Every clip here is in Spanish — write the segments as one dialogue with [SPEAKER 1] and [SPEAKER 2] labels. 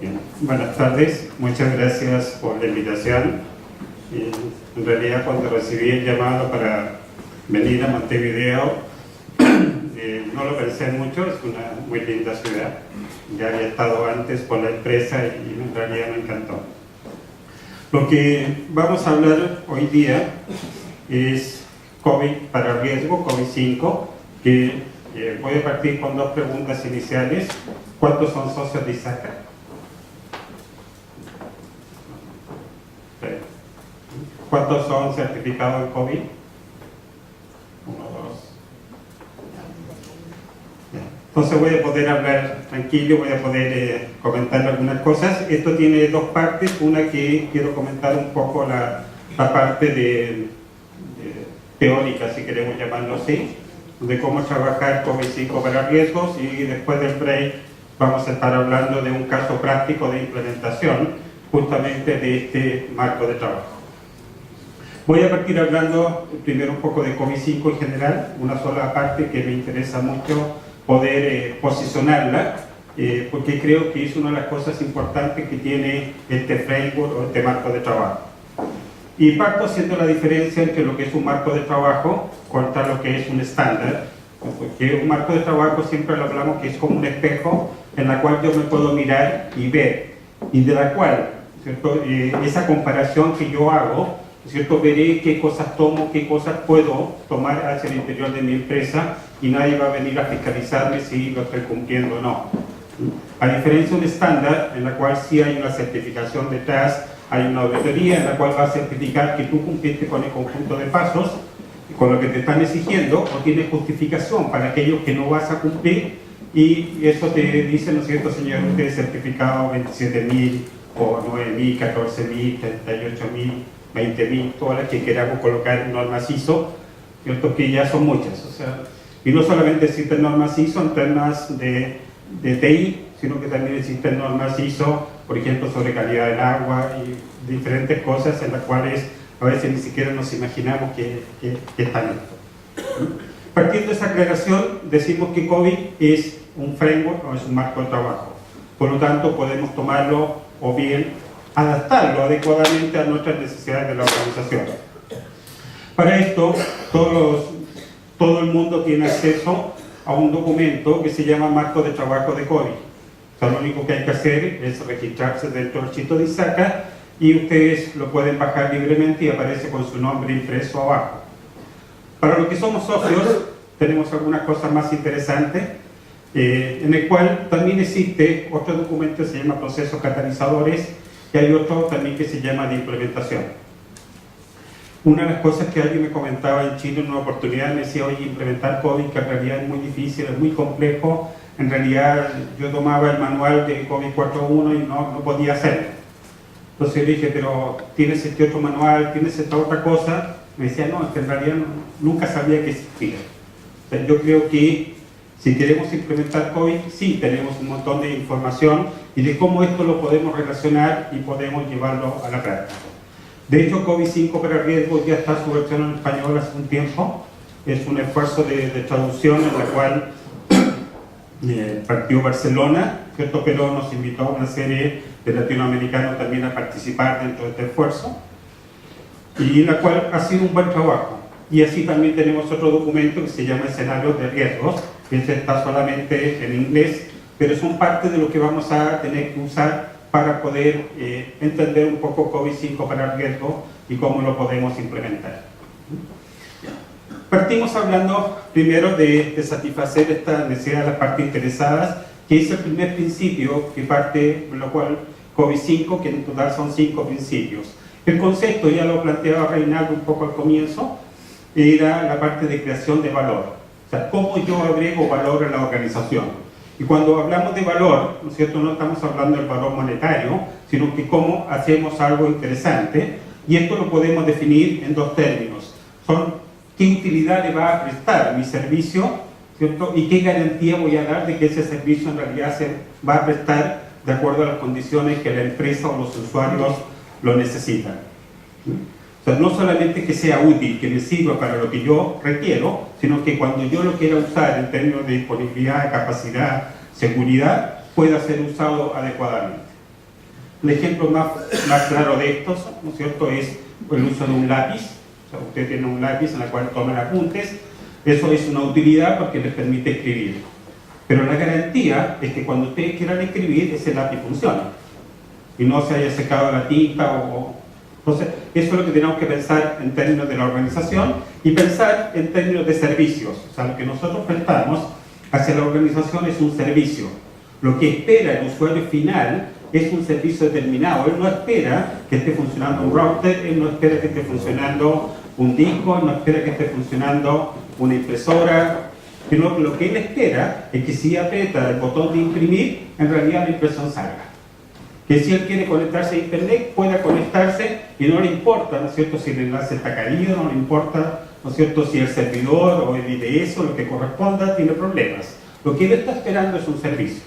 [SPEAKER 1] Bien. Buenas tardes, muchas gracias por la invitación. En realidad, cuando recibí el llamado para venir a Montevideo, no lo pensé mucho, es una muy linda ciudad. Ya había estado antes por la empresa y en realidad me encantó. Lo que vamos a hablar hoy día es COVID para riesgo, COVID-5, que voy a partir con dos preguntas iniciales. ¿Cuántos son socios de ISACA? ¿Cuántos son certificados de COVID? 1, 2. Entonces voy a poder hablar tranquilo, voy a poder comentar algunas cosas. Esto tiene dos partes. Una que quiero comentar un poco la parte teórica, si queremos llamarlo así, de cómo trabajar COVID-5 para riesgos, y después del break vamos a estar hablando de un caso práctico de implementación justamente de este marco de trabajo. Voy a partir hablando primero un poco de COVID-5 en general, una sola parte que me interesa mucho poder posicionarla, porque creo que es una de las cosas importantes que tiene este framework o este marco de trabajo. Y parto haciendo la diferencia entre lo que es un marco de trabajo contra lo que es un estándar, porque un marco de trabajo siempre lo hablamos que es como un espejo en la cual yo me puedo mirar y ver, y de la cual, ¿cierto? Esa comparación que yo hago, ¿cierto? Veré qué cosas tomo, qué cosas puedo tomar hacia el interior de mi empresa, y nadie va a venir a fiscalizarme si lo estoy cumpliendo o no. A diferencia de un estándar en la cual sí hay una certificación detrás, hay una auditoría en la cual va a certificar que tú cumpliste con el conjunto de pasos, con lo que te están exigiendo, o tienes justificación para aquellos que no vas a cumplir, y eso te dice, ¿no es cierto, señor? Usted es certificado 27.000 o 9.000, 14.000, 38.000, 20.000, todas las que queramos colocar en normas ISO, ¿cierto? Que ya son muchas. O sea, y no solamente existen normas ISO en temas de TI, sino que también existen normas ISO, por ejemplo, sobre calidad del agua y diferentes cosas en las cuales a veces ni siquiera nos imaginamos que están esto. Partiendo de esa aclaración, decimos que COVID es un framework o es un marco de trabajo. Por lo tanto, podemos tomarlo o bien adaptarlo adecuadamente a nuestras necesidades de la organización. Para esto, todo el mundo tiene acceso a un documento que se llama Marco de Trabajo de COVID. O sea, lo único que hay que hacer es registrarse dentro del sitio de ISACA, y ustedes lo pueden bajar libremente y aparece con su nombre impreso abajo. Para los que somos socios, tenemos algunas cosas más interesantes, en el cual también existe otro documento que se llama Procesos Catalizadores, y hay otro también que se llama de implementación. Una de las cosas que alguien me comentaba en Chile en una oportunidad, me decía, oye, implementar COVID, que en realidad es muy difícil, es muy complejo. En realidad yo tomaba el manual de COVID 4.1 y no podía hacerlo. Entonces yo dije, pero ¿tienes este otro manual? ¿Tienes esta otra cosa? Me decía, no, es que en realidad nunca sabía que existía. O sea, yo creo que si queremos implementar COVID, sí tenemos un montón de información y de cómo esto lo podemos relacionar y podemos llevarlo a la práctica. De hecho, COVID-5 para riesgos ya está su versión en español hace un tiempo. Es un esfuerzo de traducción en la cual partió Barcelona, ¿cierto? Pero nos invitó a una serie de latinoamericanos también a participar dentro de este esfuerzo, y la cual ha sido un buen trabajo. Y así también tenemos otro documento que se llama Escenarios de Riesgos, que está solamente en inglés, pero son parte de lo que vamos a tener que usar para poder entender un poco COVID-5 para riesgo y cómo lo podemos implementar. Partimos hablando primero de satisfacer esta necesidad de las partes interesadas, que es el primer principio que parte, lo cual COVID-5, que en total son 5 principios. El concepto, ya lo planteaba Reinaldo un poco al comienzo, era la parte de creación de valor. O sea, cómo yo agrego valor a la organización. Y cuando hablamos de valor, ¿no es cierto?, no estamos hablando del valor monetario, sino que cómo hacemos algo interesante, y esto lo podemos definir en dos términos. Son qué utilidad le va a prestar mi servicio, ¿cierto?, y qué garantía voy a dar de que ese servicio en realidad se va a prestar de acuerdo a las condiciones que la empresa o los usuarios lo necesitan. O sea, no solamente que sea útil, que me sirva para lo que yo requiero, sino que cuando yo lo quiera usar en términos de disponibilidad, capacidad, seguridad, pueda ser usado adecuadamente. Un ejemplo más claro de estos, ¿no es cierto?, es el uso de un lápiz. O sea, usted tiene un lápiz en el cual toman apuntes. Eso es una utilidad porque les permite escribir. Pero la garantía es que cuando ustedes quieran escribir, ese lápiz funcione y no se haya secado la tinta Entonces, eso es lo que tenemos que pensar en términos de la organización y pensar en términos de servicios. O sea, lo que nosotros prestamos hacia la organización es un servicio. Lo que espera el usuario final es un servicio determinado. Él no espera que esté funcionando un router, él no espera que esté funcionando un disco, él no espera que esté funcionando una impresora, sino que lo que él espera es que si aprieta el botón de imprimir, en realidad la impresión salga. Que si él quiere conectarse a internet, pueda conectarse y no le importa, ¿no es cierto?, si el enlace está caído, no le importa, ¿no es cierto?, si el servidor o el IDS o lo que corresponda tiene problemas. Lo que él está esperando es un servicio.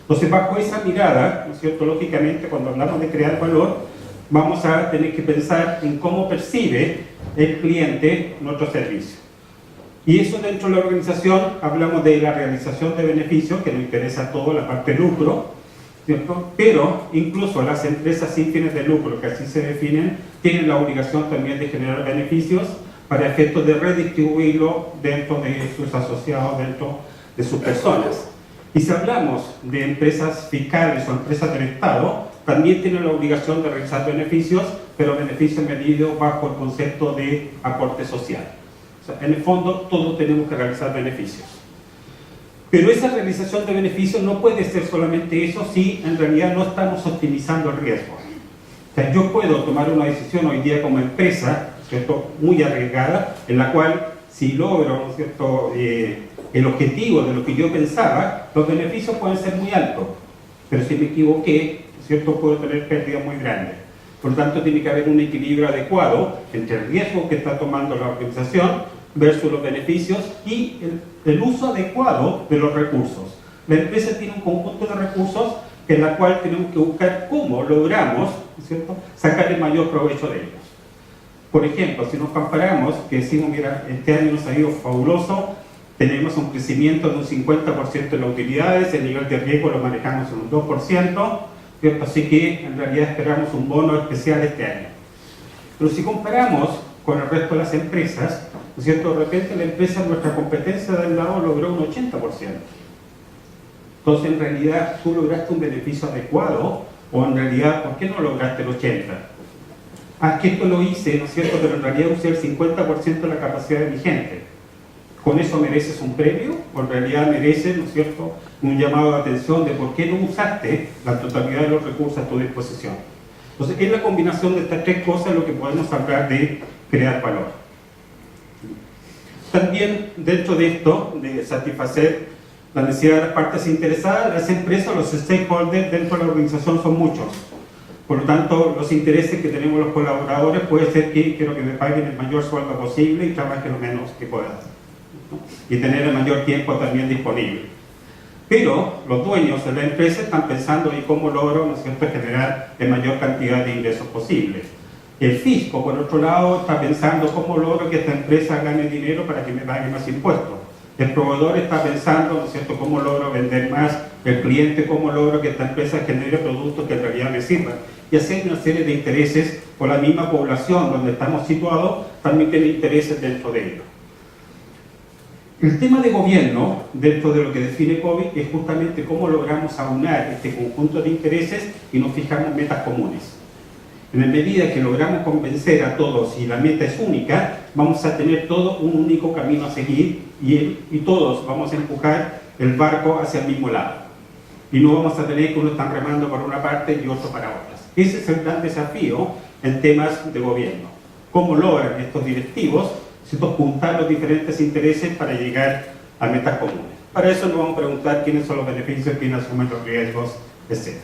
[SPEAKER 1] Entonces, bajo esa mirada, ¿no es cierto?, lógicamente, cuando hablamos de crear valor, vamos a tener que pensar en cómo percibe el cliente nuestro servicio. Y eso dentro de la organización hablamos de la realización de beneficios, que nos interesa a todo la parte de lucro, ¿cierto? Pero incluso las empresas sin fines de lucro, que así se definen, tienen la obligación también de generar beneficios para efectos de redistribuirlo dentro de sus asociados, dentro de sus personas. Y si hablamos de empresas fiscales o empresas del Estado, también tienen la obligación de realizar beneficios, pero beneficios medidos bajo el concepto de aporte social. O sea, en el fondo, todos tenemos que realizar beneficios. Pero esa realización de beneficios no puede ser solamente eso si en realidad no estamos optimizando el riesgo. O sea, yo puedo tomar una decisión hoy día como empresa, ¿cierto?, muy arriesgada, en la cual si logro, ¿no es cierto?, el objetivo de lo que yo pensaba, los beneficios pueden ser muy altos. Pero si me equivoqué, ¿no es cierto?, puedo tener pérdidas muy grandes. Por lo tanto, tiene que haber un equilibrio adecuado entre el riesgo que está tomando la organización versus los beneficios y el uso adecuado de los recursos. La empresa tiene un conjunto de recursos en la cual tenemos que buscar cómo logramos, ¿no es cierto?, sacar el mayor provecho de ellos. Por ejemplo, si nos comparamos, que decimos, mira, este año nos ha ido fabuloso, tenemos un crecimiento de un 50% en las utilidades, el nivel de riesgo lo manejamos en un 2%, ¿cierto? Así que en realidad esperamos un bono especial este año. Pero si comparamos con el resto de las empresas, ¿no es cierto?, de repente la empresa, nuestra competencia del lado, logró un 80%. Entonces, en realidad, tú lograste un beneficio adecuado, o en realidad, ¿por qué no lograste el 80%? Ah, que esto lo hice, ¿no es cierto?, pero en realidad usé el 50% de la capacidad de mi gente. ¿Con eso mereces un premio? ¿O en realidad mereces, ¿no es cierto?, un llamado de atención de por qué no usaste la totalidad de los recursos a tu disposición? Entonces, es la combinación de estas tres cosas lo que podemos hablar de crear valor. También, dentro de esto, de satisfacer la necesidad de las partes interesadas, las empresas, los stakeholders dentro de la organización son muchos. Por lo tanto, los intereses que tenemos los colaboradores puede ser que quiero que me paguen el mayor sueldo posible y trabaje lo menos que pueda, ¿no?, y tener el mayor tiempo también disponible. Pero los dueños de la empresa están pensando en cómo logro, ¿no es cierto?, generar la mayor cantidad de ingresos posibles. El fisco, por otro lado, está pensando cómo logro que esta empresa gane dinero para que me pague más impuestos. El proveedor está pensando, ¿no es cierto?, cómo logro vender más. El cliente, cómo logro que esta empresa genere productos que en realidad me sirvan. Y así hay una serie de intereses, por la misma población donde estamos situados, también tiene intereses dentro de ello. El tema de gobierno, dentro de lo que define COVID, es justamente cómo logramos aunar este conjunto de intereses y nos fijamos metas comunes. En la medida que logramos convencer a todos y la meta es única, vamos a tener todo un único camino a seguir y todos vamos a empujar el barco hacia el mismo lado. Y no vamos a tener que uno está remando para una parte y otro para otras. Ese es el gran desafío en temas de gobierno. ¿Cómo logran estos directivos juntar los diferentes intereses para llegar a metas comunes? Para eso nos vamos a preguntar quiénes son los beneficios, quiénes asumen los riesgos, etc.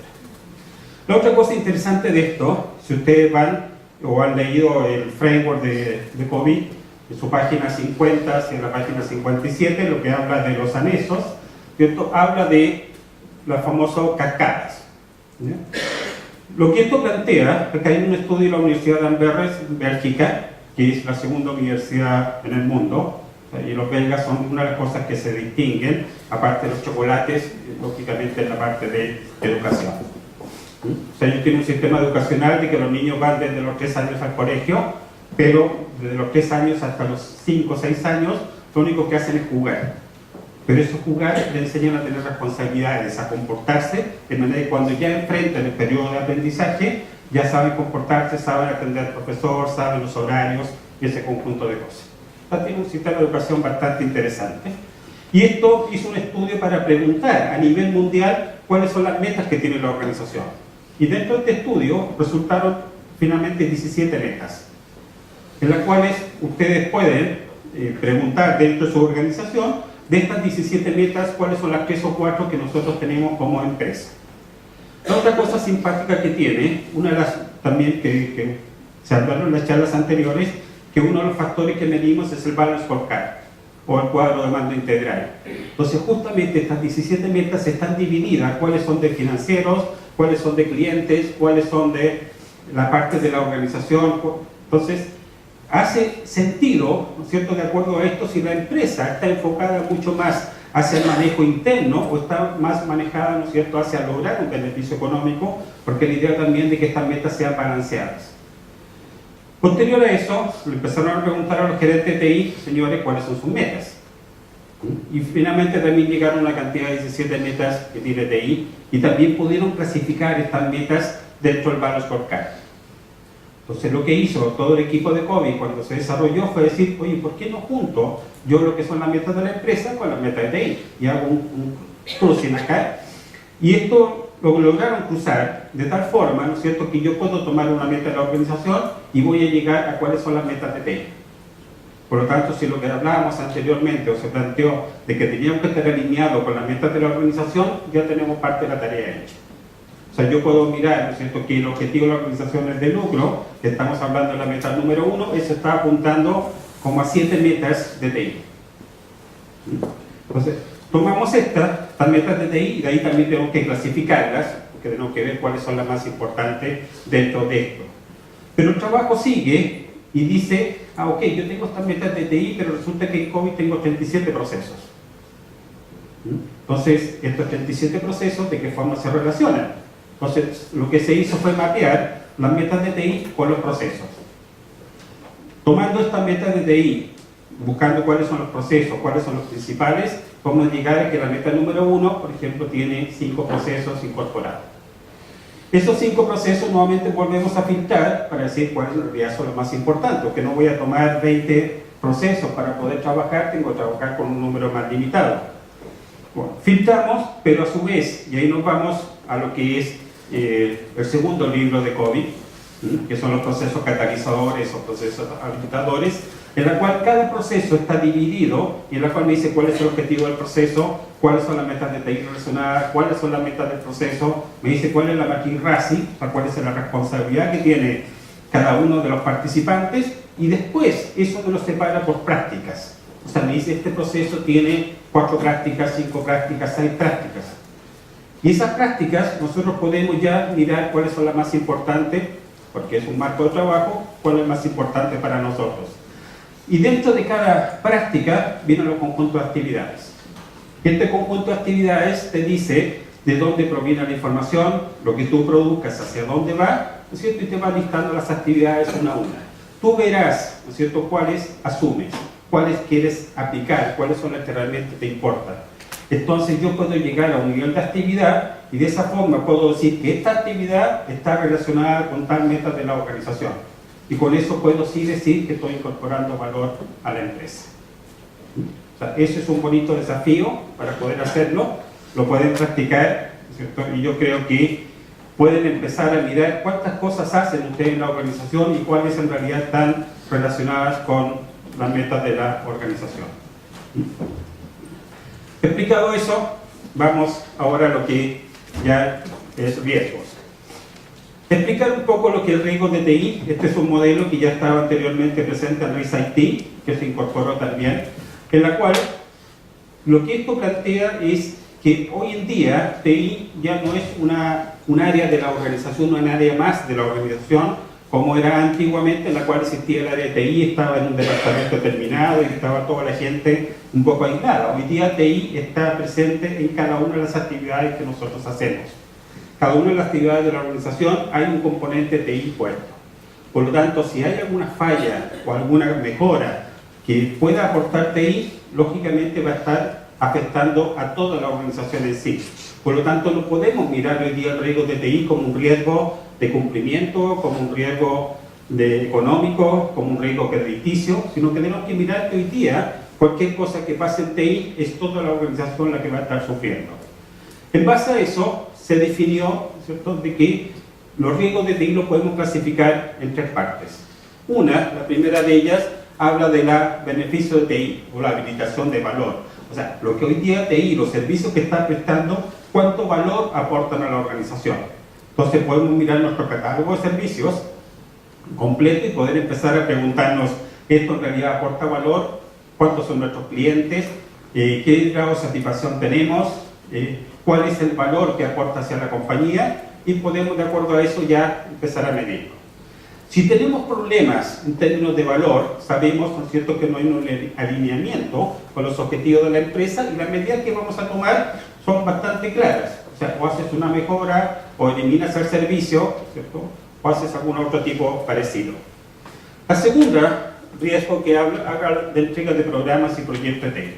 [SPEAKER 1] La otra cosa interesante de esto, si ustedes van o han leído el framework de COVID, en su página 50 hacia la página 57, lo que habla de los anexos, ¿cierto?, habla de las famosas cascadas, ¿ya? Lo que esto plantea es que hay un estudio de la Universidad de Amberes, Bélgica, que es la segunda universidad en el mundo, y los belgas son una de las cosas que se distinguen, aparte de los chocolates, lógicamente en la parte de educación. O sea, ellos tienen un sistema educacional de que los niños van desde los 3 años al colegio, pero desde los 3 años hasta los 5 o 6 años, lo único que hacen es jugar. Pero eso jugar le enseñan a tener responsabilidades, a comportarse, de manera que cuando ya enfrentan el periodo de aprendizaje, ya saben comportarse, saben atender al profesor, saben los horarios y ese conjunto de cosas. Entonces, tiene un sistema de educación bastante interesante. Y esto hizo un estudio para preguntar a nivel mundial cuáles son las metas que tiene la organización. Y dentro de este estudio resultaron finalmente 17 metas, en las cuales ustedes pueden preguntar dentro de su organización, de estas 17 metas, cuáles son las 3 o 4 que nosotros tenemos como empresa. La otra cosa simpática que tiene, una de las también que se hablaron en las charlas anteriores, que uno de los factores que medimos es el Balance Scorecard, o el cuadro de mando integral. Entonces, justamente estas 17 metas están divididas, cuáles son de financieros, cuáles son de clientes, cuáles son de la parte de la organización. Entonces, hace sentido, ¿no es cierto?, de acuerdo a esto, si la empresa está enfocada mucho más hacia el manejo interno o está más manejada, ¿no es cierto?, hacia lograr un beneficio económico, porque la idea también de que estas metas sean balanceadas. Posterior a eso, le empezaron a preguntar a los gerentes de TI, señores, cuáles son sus metas. Y finalmente también llegaron a una cantidad de 17 metas que tiene TI y también pudieron clasificar estas metas dentro del Balance Scorecard. Entonces, lo que hizo todo el equipo de COVID cuando se desarrolló fue decir, oye, ¿por qué no junto yo lo que son las metas de la empresa con las metas de TI? Y hago un crucing acá. Y esto lo lograron cruzar de tal forma, ¿no es cierto?, que yo puedo tomar una meta de la organización y voy a llegar a cuáles son las metas de TI. Por lo tanto, si lo que hablábamos anteriormente o se planteó de que teníamos que estar alineados con las metas de la organización, ya tenemos parte de la tarea hecha. O sea, yo puedo mirar, ¿no es cierto?, que el objetivo de la organización es de lucro, que estamos hablando de la meta número 1, eso está apuntando como a 7 metas de TI. Entonces, tomamos estas metas de TI y de ahí también tenemos que clasificarlas, porque tenemos que ver cuáles son las más importantes dentro de esto. Pero el trabajo sigue y dice, ok, yo tengo estas metas de TI, pero resulta que en COVID tengo 37 procesos. Entonces, estos 37 procesos, ¿de qué forma se relacionan? Entonces, lo que se hizo fue mapear las metas de TI con los procesos. Tomando estas metas de TI, buscando cuáles son los procesos, cuáles son los principales, podemos llegar a que la meta número 1, por ejemplo, tiene 5 procesos incorporados. Esos 5 procesos nuevamente volvemos a filtrar para decir cuáles en realidad son los más importantes, porque no voy a tomar 20 procesos para poder trabajar, tengo que trabajar con un número más limitado. Bueno, filtramos, pero a su vez, y ahí nos vamos a lo que es el segundo libro de COVID, que son los procesos catalizadores o procesos habilitadores, en la cual cada proceso está dividido y en la cual me dice cuál es el objetivo del proceso, cuáles son las metas de TI relacionadas, cuáles son las metas del proceso, me dice cuál es la McKinsey, cuál es la responsabilidad que tiene cada uno de los participantes y después eso me lo separa por prácticas. O sea, me dice este proceso tiene 4 prácticas, 5 prácticas, 6 prácticas. Y esas prácticas nosotros podemos ya mirar cuáles son las más importantes, porque es un marco de trabajo, cuál es más importante para nosotros. Y dentro de cada práctica vienen los conjuntos de actividades. Este conjunto de actividades te dice de dónde proviene la información, lo que tú produzcas, hacia dónde va, ¿no es cierto? Y te va listando las actividades una a una. Tú verás, ¿no es cierto?, cuáles asumes, cuáles quieres aplicar, cuáles son las que realmente te importan. Entonces yo puedo llegar a un nivel de actividad y de esa forma puedo decir que esta actividad está relacionada con tal meta de la organización. Y con eso puedo sí decir que estoy incorporando valor a la empresa. O sea, eso es un bonito desafío para poder hacerlo, lo pueden practicar, ¿cierto? Y yo creo que pueden empezar a mirar cuántas cosas hacen ustedes en la organización y cuáles en realidad están relacionadas con las metas de la organización. Explicado eso, vamos ahora a lo que ya es riesgos. Explicar un poco lo que es riesgo de TI. Este es un modelo que ya estaba anteriormente presente en RISC-IT, que se incorporó también, en la cual lo que esto plantea es que hoy en día TI ya no es un área de la organización, un área más de la organización, como era antiguamente, en la cual existía el área de TI, estaba en un departamento determinado y estaba toda la gente un poco aislada. Hoy día TI está presente en cada una de las actividades que nosotros hacemos. cada una de las actividades de la organización hay un componente TI puesto. Por lo tanto, si hay alguna falla o alguna mejora que pueda aportar TI, lógicamente va a estar afectando a toda la organización en sí. Por lo tanto, no podemos mirar hoy día el riesgo de TI como un riesgo de cumplimiento, como un riesgo económico, como un riesgo crediticio, sino que tenemos que mirar que hoy día cualquier cosa que pase en TI es toda la organización la que va a estar sufriendo. En base a eso, se definió, ¿cierto?, de que los riesgos de TI los podemos clasificar en tres partes. La primera de ellas, habla del beneficio de TI o la habilitación de valor. O sea, lo que hoy día TI, los servicios que está prestando, cuánto valor aportan a la organización. Entonces podemos mirar nuestro catálogo de servicios completo y poder empezar a preguntarnos, ¿esto en realidad aporta valor? ¿Cuántos son nuestros clientes? ¿Qué grado de satisfacción tenemos? ¿Cuál es el valor que aporta hacia la compañía? Y podemos, de acuerdo a eso, ya empezar a medirlo. Si tenemos problemas en términos de valor, sabemos, ¿no es cierto?, que no hay un alineamiento con los objetivos de la empresa y las medidas que vamos a tomar son bastante claras. O sea, o haces una mejora, o eliminas el servicio, ¿cierto?, o haces algún otro tipo parecido. La segunda, riesgo que habla de entrega de programas y proyectos de TI.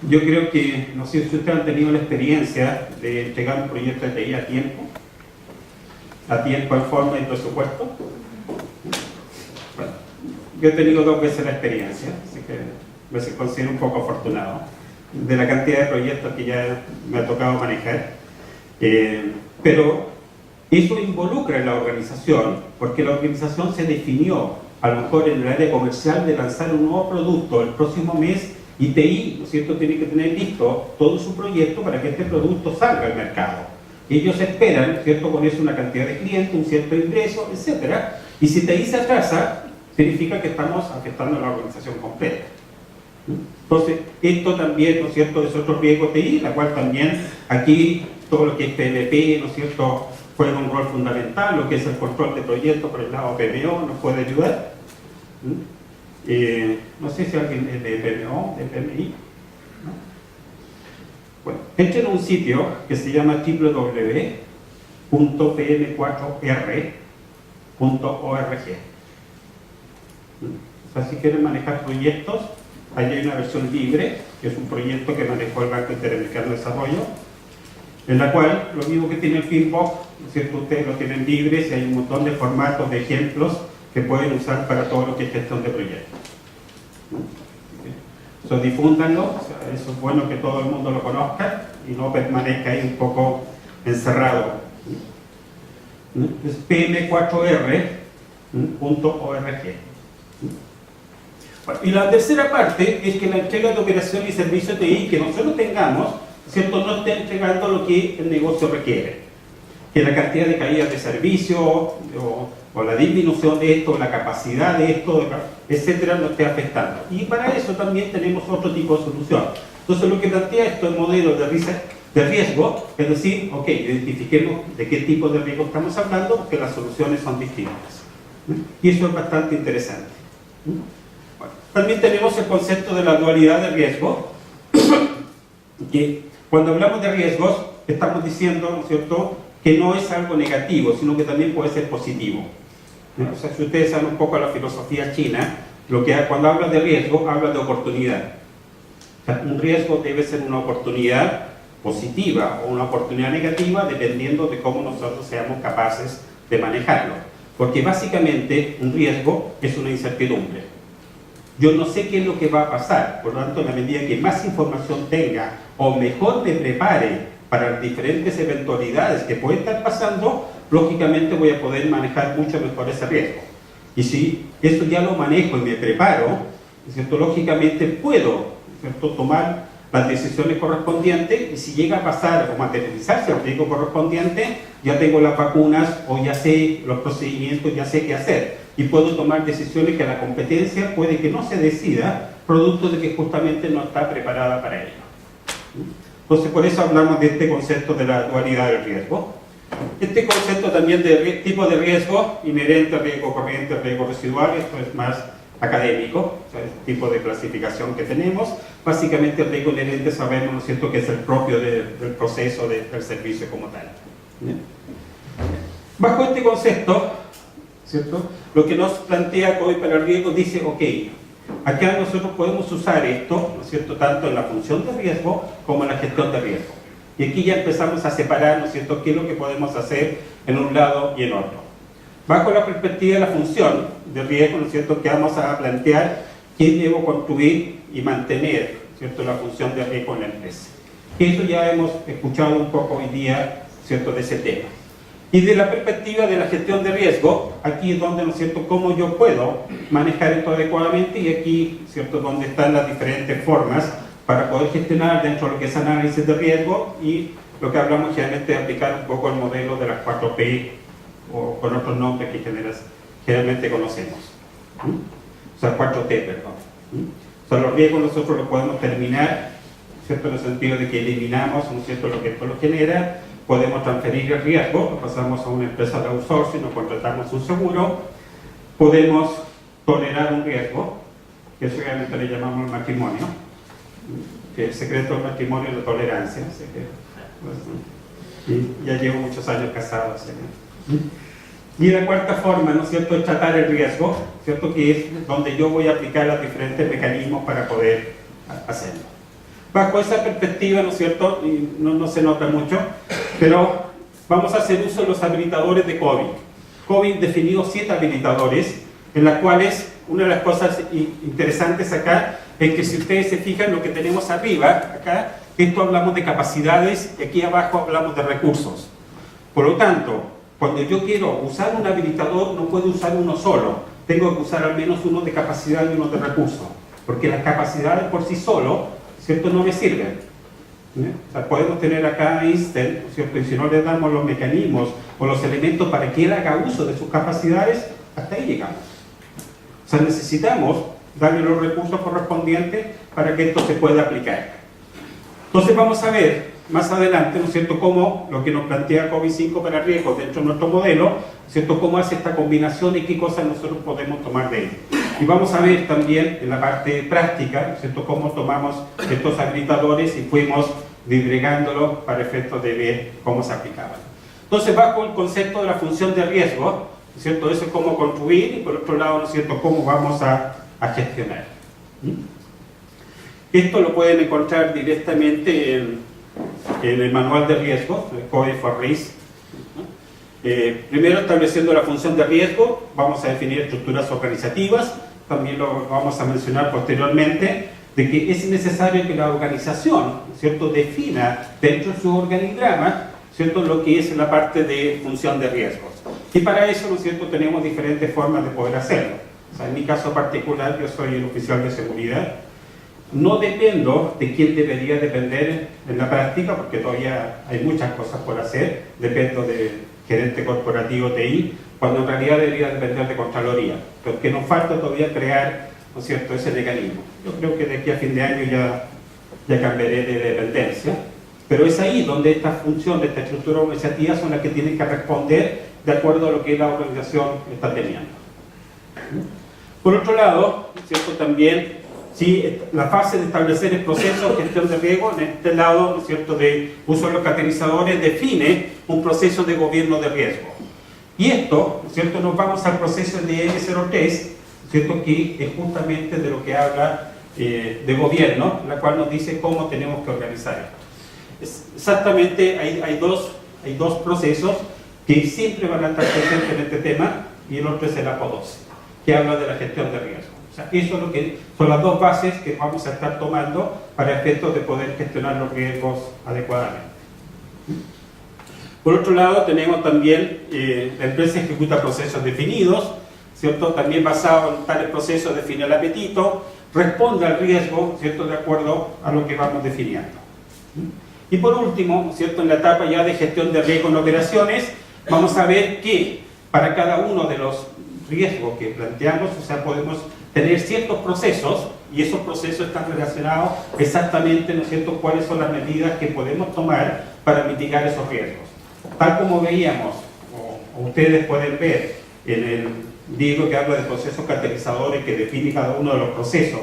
[SPEAKER 1] Yo creo que, no sé si ustedes han tenido la experiencia de entregar un proyecto de TI a tiempo en forma y presupuesto. Bueno, yo he tenido 2 veces la experiencia, así que me considero un poco afortunado de la cantidad de proyectos que ya me ha tocado manejar. Pero eso involucra en la organización, porque la organización se definió, a lo mejor en el área comercial, de lanzar un nuevo producto el próximo mes, y TI, ¿no es cierto?, tiene que tener listo todo su proyecto para que este producto salga al mercado. Ellos esperan, ¿no es cierto?, con eso una cantidad de clientes, un cierto ingreso, etc. Y si TI se atrasa, significa que estamos afectando a la organización completa. Entonces, esto también, ¿no es cierto?, es otro riesgo TI, la cual también aquí todo lo que es PMP, ¿no es cierto?, juega un rol fundamental, lo que es el control de proyectos por el lado PMO nos puede ayudar. No sé si alguien es de PMO, de PMI, ¿no? Bueno, entren a un sitio que se llama www.pm4r.org. O sea, si quieren manejar proyectos, ahí hay una versión libre, que es un proyecto que manejó el Banco Interamericano de Desarrollo, en la cual lo mismo que tiene el Feedbox, ¿no es cierto?, ustedes lo tienen libres y hay un montón de formatos, de ejemplos que pueden usar para todo lo que es gestión de proyectos. Eso difúndanlo, o sea, eso es bueno que todo el mundo lo conozca y no permanezca ahí un poco encerrado. Es pm4r.org. Bueno, y la tercera parte es que la entrega de operación y servicio de TI que nosotros tengamos, ¿cierto?, no esté entregando lo que el negocio requiere. Que la cantidad de caídas de servicio o la disminución de esto, la capacidad de esto, etcétera, no esté afectando. Y para eso también tenemos otro tipo de solución. Entonces lo que plantea esto es modelo de riesgo, es decir, ok, identifiquemos de qué tipo de riesgo estamos hablando, porque las soluciones son distintas. Y eso es bastante interesante. Bueno, también tenemos el concepto de la dualidad de riesgo, que cuando hablamos de riesgos estamos diciendo, ¿no es cierto?, que no es algo negativo, sino que también puede ser positivo. O sea, si ustedes saben un poco la filosofía china, cuando habla de riesgo, habla de oportunidad. O sea, un riesgo debe ser una oportunidad positiva o una oportunidad negativa, dependiendo de cómo nosotros seamos capaces de manejarlo. Porque básicamente un riesgo es una incertidumbre. Yo no sé qué es lo que va a pasar, por lo tanto, en la medida que más información tenga o mejor me prepare para las diferentes eventualidades que pueden estar pasando, lógicamente voy a poder manejar mucho mejor ese riesgo. Y si eso ya lo manejo y me preparo, ¿cierto?, lógicamente puedo, ¿cierto?, tomar las decisiones correspondientes, y si llega a pasar o materializarse el riesgo correspondiente, ya tengo las vacunas o ya sé los procedimientos, ya sé qué hacer. Y puedo tomar decisiones que la competencia puede que no se decida, producto de que justamente no está preparada para ello. Entonces, por eso hablamos de este concepto de la dualidad del riesgo. Este concepto también de tipo de riesgo, inherente, riesgo corriente, riesgo residual, esto es más académico, o sea, el tipo de clasificación que tenemos. básicamente el riesgo inherente sabemos, ¿no es cierto?, que es el propio del proceso del servicio como tal. ¿Bien? Bajo este concepto, ¿cierto?, lo que nos plantea COBIT para el riesgo dice, ok, acá nosotros podemos usar esto, ¿no es cierto?, tanto en la función de riesgo como en la gestión de riesgo. Y aquí ya empezamos a separar, ¿no es cierto?, qué es lo que podemos hacer en un lado y en otro. Bajo la perspectiva de la función de riesgo, ¿no es cierto?, que vamos a plantear qué debo construir y mantener, ¿cierto?, la función de riesgo en la empresa. Eso ya hemos escuchado un poco hoy día, ¿cierto?, de ese tema. Y de la perspectiva de la gestión de riesgo, aquí es donde, ¿no es cierto?, cómo yo puedo manejar esto adecuadamente, y aquí, ¿cierto?, donde están las diferentes formas para poder gestionar dentro de lo que es análisis de riesgo y lo que hablamos generalmente de aplicar un poco el modelo de las 4P o con otros nombres que generalmente conocemos. O sea, 4T, perdón. O sea, los riesgos nosotros los podemos terminar, ¿cierto?, en el sentido de que eliminamos, ¿no es cierto?, lo que esto lo genera. Podemos transferir el riesgo, lo pasamos a una empresa de outsourcing o contratamos un seguro. Podemos tolerar un riesgo, que eso realmente le llamamos el matrimonio, que el secreto del matrimonio es la tolerancia. Así que, pues, ya llevo muchos años casado. Así que. Y la cuarta forma, ¿no es cierto?, es tratar el riesgo, ¿cierto?, que es donde yo voy a aplicar los diferentes mecanismos para poder hacerlo. Bajo esa perspectiva, ¿no es cierto?, y no se nota mucho, pero vamos a hacer uso de los habilitadores de COBIT. COBIT definió 7 habilitadores, en las cuales una de las cosas interesantes acá es que si ustedes se fijan lo que tenemos arriba, acá, esto hablamos de capacidades y aquí abajo hablamos de recursos. Por lo tanto, cuando yo quiero usar un habilitador, no puedo usar uno solo, tengo que usar al menos uno de capacidad y uno de recursos, porque las capacidades por sí solo, ¿cierto?, no me sirven. O sea, podemos tener acá a Einstein, ¿cierto?, y si no le damos los mecanismos o los elementos para que él haga uso de sus capacidades, hasta ahí llegamos. O sea, necesitamos darle los recursos correspondientes para que esto se pueda aplicar. Entonces vamos a ver más adelante, ¿no es cierto?, cómo lo que nos plantea COBIT 5 para riesgos dentro de nuestro modelo, ¿no es cierto?, cómo hace esta combinación y qué cosas nosotros podemos tomar de él. Y vamos a ver también en la parte práctica, ¿no es cierto?, cómo tomamos estos habilitadores y fuimos disgregándolos para efectos de ver cómo se aplicaban. Entonces, bajo el concepto de la función de riesgo, ¿no es cierto?, eso es cómo construir, y por otro lado, ¿no es cierto?, cómo vamos a gestionar. Esto lo pueden encontrar directamente en el manual de riesgos, el Code for Risk. Primero, estableciendo la función de riesgo, vamos a definir estructuras organizativas, también lo vamos a mencionar posteriormente, de que es necesario que la organización, ¿cierto?, defina dentro de su organigrama, ¿cierto?, lo que es la parte de función de riesgos. Y para eso, ¿no es cierto?, tenemos diferentes formas de poder hacerlo. O sea, en mi caso particular, yo soy el oficial de seguridad. No dependo de quién debería depender en la práctica, porque todavía hay muchas cosas por hacer. Dependo del gerente corporativo TI, cuando en realidad debería depender de Contraloría. Porque nos falta todavía crear, ¿no es cierto?, ese mecanismo. Yo creo que de aquí a fin de año ya cambiaré de dependencia. Pero es ahí donde esta función, de esta estructura organizativa, son las que tienen que responder de acuerdo a lo que la organización está teniendo. Por otro lado, ¿cierto?, también, si la fase de establecer el proceso de gestión de riesgo, en este lado, ¿no es cierto?, de uso de los catalizadores, define un proceso de gobierno de riesgo. Y esto, ¿no es cierto?, nos vamos al proceso de N03, ¿cierto?, que es justamente de lo que habla de gobierno, la cual nos dice cómo tenemos que organizar. Exactamente, hay dos procesos que siempre van a estar presentes en este tema, y el otro es el APO12, que habla de la gestión de riesgo. O sea, eso es lo que son las dos bases que vamos a estar tomando para efectos de poder gestionar los riesgos adecuadamente. Por otro lado, tenemos también la empresa ejecuta procesos definidos, ¿cierto?, también basado en tales procesos define el apetito, responde al riesgo, ¿cierto?, de acuerdo a lo que vamos definiendo. Y por último, ¿cierto?, en la etapa ya de gestión de riesgo en operaciones, vamos a ver que para cada uno de los riesgos que planteamos, o sea, podemos tener ciertos procesos, y esos procesos están relacionados exactamente, ¿no es cierto?, cuáles son las medidas que podemos tomar para mitigar esos riesgos. Tal como veíamos, o ustedes pueden ver en el libro que habla de procesos catalizadores, que define cada uno de los procesos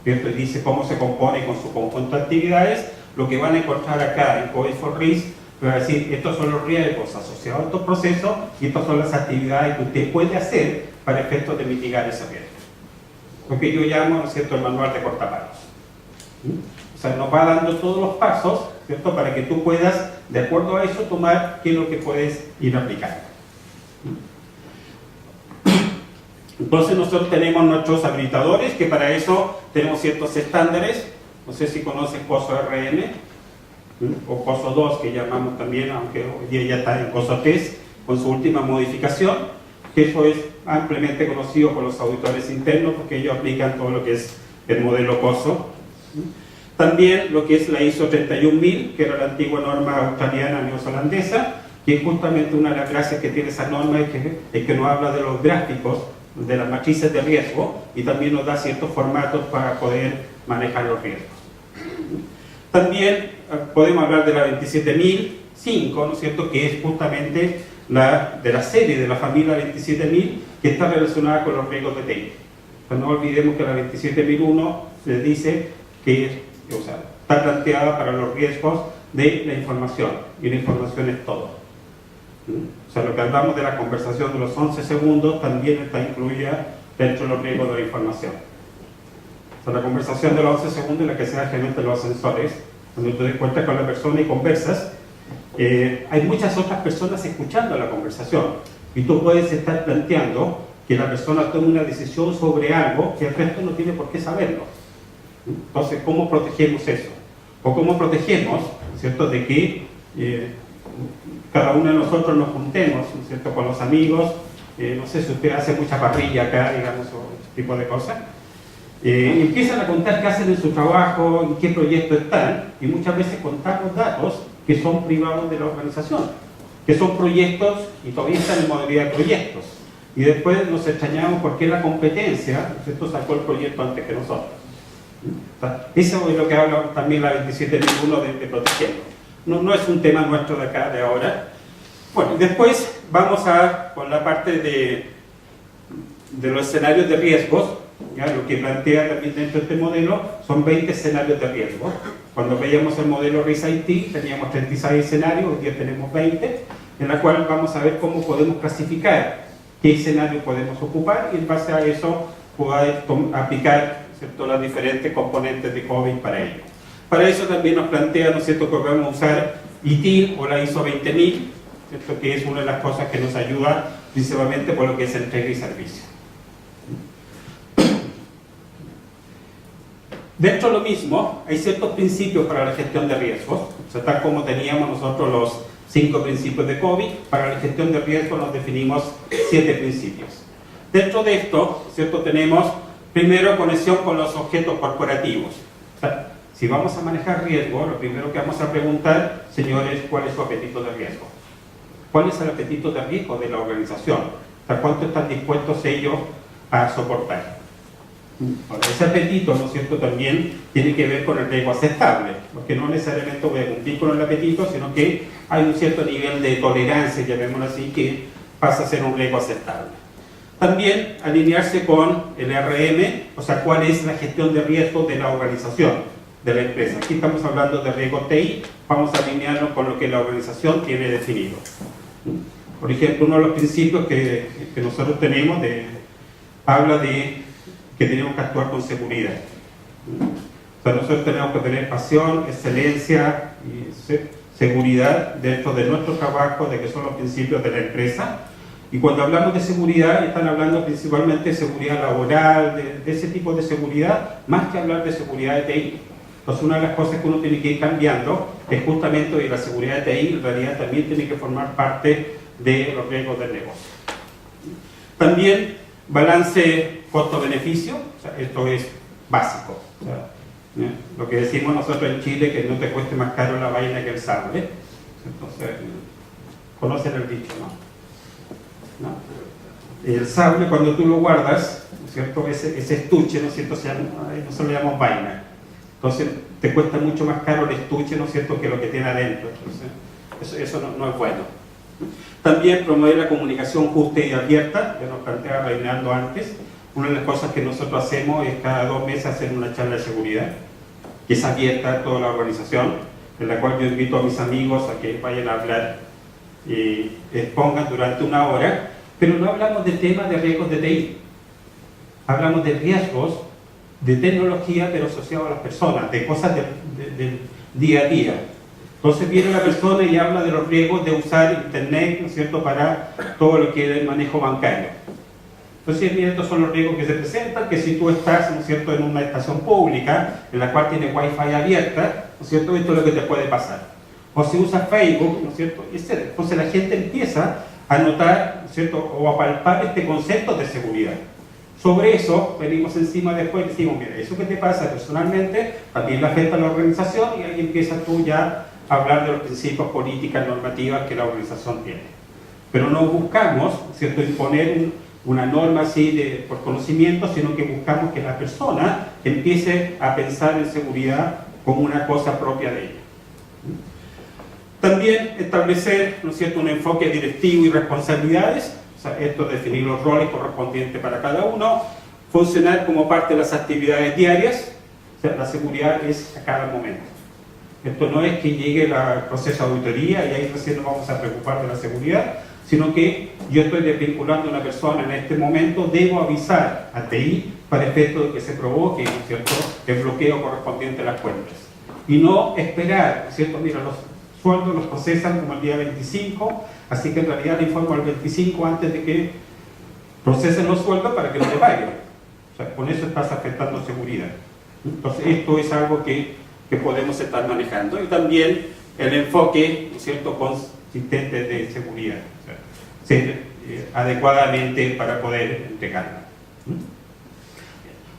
[SPEAKER 1] ¿cierto? Y dice cómo se compone con su conjunto de actividades. Lo que van a encontrar acá en COVID for Risk, va a decir, estos son los riesgos asociados a estos procesos y estas son las actividades que usted puede hacer para efectos de mitigar ese riesgo. Lo que yo llamo, ¿no es cierto?, el manual de cortapalos. O sea, nos va dando todos los pasos, ¿cierto?, para que tú puedas, de acuerdo a eso, tomar qué es lo que puedes ir aplicando. Entonces nosotros tenemos nuestros habilitadores, que para eso tenemos ciertos estándares. No sé si conoces COSO RM o COSO 2, que llamamos también, aunque hoy día ya está en COSO 3 con su última modificación, que eso es ampliamente conocido por los auditores internos porque ellos aplican todo lo que es el modelo COSO. También lo que es la ISO 31000, que era la antigua norma australiana neozelandesa, que justamente una de las gracias que tiene esa norma es que nos habla de los gráficos, de las matrices de riesgo, y también nos da ciertos formatos para poder manejar los riesgos. También podemos hablar de la 27005, ¿no es cierto?, que es justamente de la serie de la familia 27000 que está relacionada con los riesgos de TI. Pero no olvidemos que la 27001 se dice que está planteada para los riesgos de la información, y la información es todo. O sea, lo que hablamos de la conversación de los 11 segundos también está incluida dentro de los riesgos de la información. O sea, la conversación de los 11 segundos es la que se da generalmente en los ascensores, cuando tú te encuentras con la persona y conversas. Hay muchas otras personas escuchando la conversación y tú puedes estar planteando que la persona tome una decisión sobre algo que el resto no tiene por qué saberlo. Entonces, ¿cómo protegemos eso? O ¿cómo protegemos, ¿no es cierto?, de que cada uno de nosotros nos juntemos, ¿no es cierto?, con los amigos, no sé si usted hace mucha parrilla acá, digamos, o ese tipo de cosas, y empiezan a contar qué hacen en su trabajo, en qué proyectos están, y muchas veces contamos datos que son privados de la organización, que son proyectos y todavía están en modalidad de proyectos, y después nos extrañamos por qué la competencia, ¿no es cierto?, sacó el proyecto antes que nosotros. Eso es lo que habla también la 27001 de protegerlo. No es un tema nuestro de acá, de ahora. Bueno, después vamos con la parte de los escenarios de riesgos. ¿Ya? Lo que plantea también dentro de este modelo son 20 escenarios de riesgo. Cuando veíamos el modelo RIS-IT teníamos 36 escenarios, hoy día tenemos 20, en la cual vamos a ver cómo podemos clasificar qué escenario podemos ocupar y en base a eso poder aplicar, ¿cierto?, las diferentes componentes de COVID para ello. Para eso también nos plantea, ¿no es cierto?, que vamos a usar ITIL o la ISO 20000, ¿cierto?, que es una de las cosas que nos ayuda principalmente por lo que es entrega y servicio. Dentro de lo mismo, hay ciertos principios para la gestión de riesgos, o sea, tal como teníamos nosotros los 5 principios de COVID, para la gestión de riesgos nos definimos 7 principios. Dentro de esto, ¿cierto?, tenemos primero conexión con los objetos corporativos. O sea, si vamos a manejar riesgo, lo primero que vamos a preguntar, señores, ¿cuál es su apetito de riesgo? ¿Cuál es el apetito de riesgo de la organización? O sea, ¿cuánto están dispuestos ellos a soportar? Bueno, ese apetito, ¿no es cierto?, también tiene que ver con el riesgo aceptable, porque no necesariamente voy a cumplir con el apetito, sino que hay un cierto nivel de tolerancia, llamémoslo así, que pasa a ser un riesgo aceptable. También alinearse con el RM, o sea, cuál es la gestión de riesgo de la organización, de la empresa. Aquí estamos hablando de riesgo TI, vamos a alinearnos con lo que la organización tiene definido. Por ejemplo, uno de los principios que nosotros tenemos habla de que tenemos que actuar con seguridad. O sea, nosotros tenemos que tener pasión, excelencia y seguridad dentro de nuestro trabajo, de que son los principios de la empresa. Y cuando hablamos de seguridad, están hablando principalmente de seguridad laboral, de ese tipo de seguridad, más que hablar de seguridad de TI. Entonces, una de las cosas que uno tiene que ir cambiando es justamente que la seguridad de TI en realidad también tiene que formar parte de los riesgos del negocio. También balance costo-beneficio, o sea, esto es básico. O sea, lo que decimos nosotros en Chile, que no te cueste más caro la vaina que el sable. Entonces, conocen el dicho, ¿no? El sable, cuando tú lo guardas, ¿no es cierto?, ese estuche, ¿no es cierto?, nosotros le llamamos vaina. Entonces, te cuesta mucho más caro el estuche, ¿no es cierto?, que lo que tiene adentro. Entonces, eso no es bueno. También promover la comunicación justa y abierta, ya nos planteaba Reinaldo antes, una de las cosas que nosotros hacemos es cada 2 meses hacer una charla de seguridad, que es abierta a toda la organización, en la cual yo invito a mis amigos a que vayan a hablar y expongan durante 1 hora, pero no hablamos de temas de riesgos de TI, hablamos de riesgos de tecnología, pero asociados a las personas, de cosas del día a día. Entonces viene la persona y habla de los riesgos de usar Internet, ¿no es cierto?, para todo lo que es el manejo bancario. Entonces, mira, estos son los riesgos que se presentan, que si tú estás, ¿no es cierto?, en una estación pública, en la cual tiene Wi-Fi abierta, ¿no es cierto?, esto es lo que te puede pasar. O si usas Facebook, ¿no es cierto?, etc. Entonces la gente empieza a notar, ¿no es cierto?, o a palpar este concepto de seguridad. Sobre eso, venimos encima después y decimos, mira, eso que te pasa personalmente también le afecta a la organización, y ahí empiezas tú ya a hablar de los principios, políticas, normativas que la organización tiene. Pero no buscamos, ¿no es cierto?, imponer una norma así por conocimiento, sino que buscamos que la persona empiece a pensar en seguridad como una cosa propia de ella. También establecer, ¿no es cierto?, un enfoque directivo y responsabilidades. O sea, esto es definir los roles correspondientes para cada uno, funcionar como parte de las actividades diarias. O sea, la seguridad es a cada momento. Esto no es que llegue el proceso de auditoría y ahí recién nos vamos a preocupar de la seguridad, sino que yo estoy desvinculando a una persona en este momento, debo avisar a TI para efecto de que se provoque, ¿no es cierto?, el bloqueo correspondiente a las cuentas. Y no esperar, ¿no es cierto?, mira, los sueldos los procesan como el día 25, así que en realidad le informo al 25 antes de que procesen los sueldos para que no te paguen. O sea, con eso estás afectando seguridad. Entonces, esto es algo que podemos estar manejando. Y también el enfoque, ¿no es cierto?, consistente de seguridad. O sea, adecuadamente para poder entregarlo.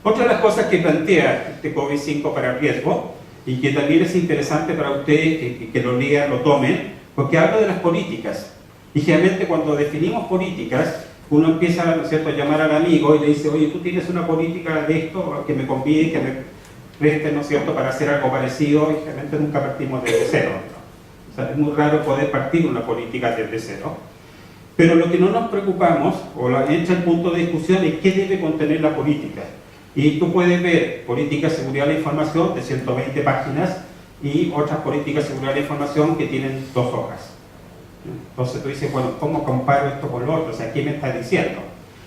[SPEAKER 1] Otra de las cosas que plantea este COVID-5 para riesgo, y que también es interesante para ustedes que lo lean, lo tomen, porque habla de las políticas. Y generalmente cuando definimos políticas, uno empieza, ¿no es cierto?, a llamar al amigo y le dice, oye, tú tienes una política de esto que me conviene, que me preste, ¿no es cierto?, para hacer algo parecido, y generalmente nunca partimos desde cero, ¿no? O sea, es muy raro poder partir una política desde cero. Pero lo que no nos preocupamos, o entra el punto de discusión, es qué debe contener la política. Y tú puedes ver políticas de seguridad de la información de 120 páginas y otras políticas de seguridad de la información que tienen 2 hojas. Entonces tú dices, bueno, ¿cómo comparo esto con lo otro? O sea, ¿qué me está diciendo?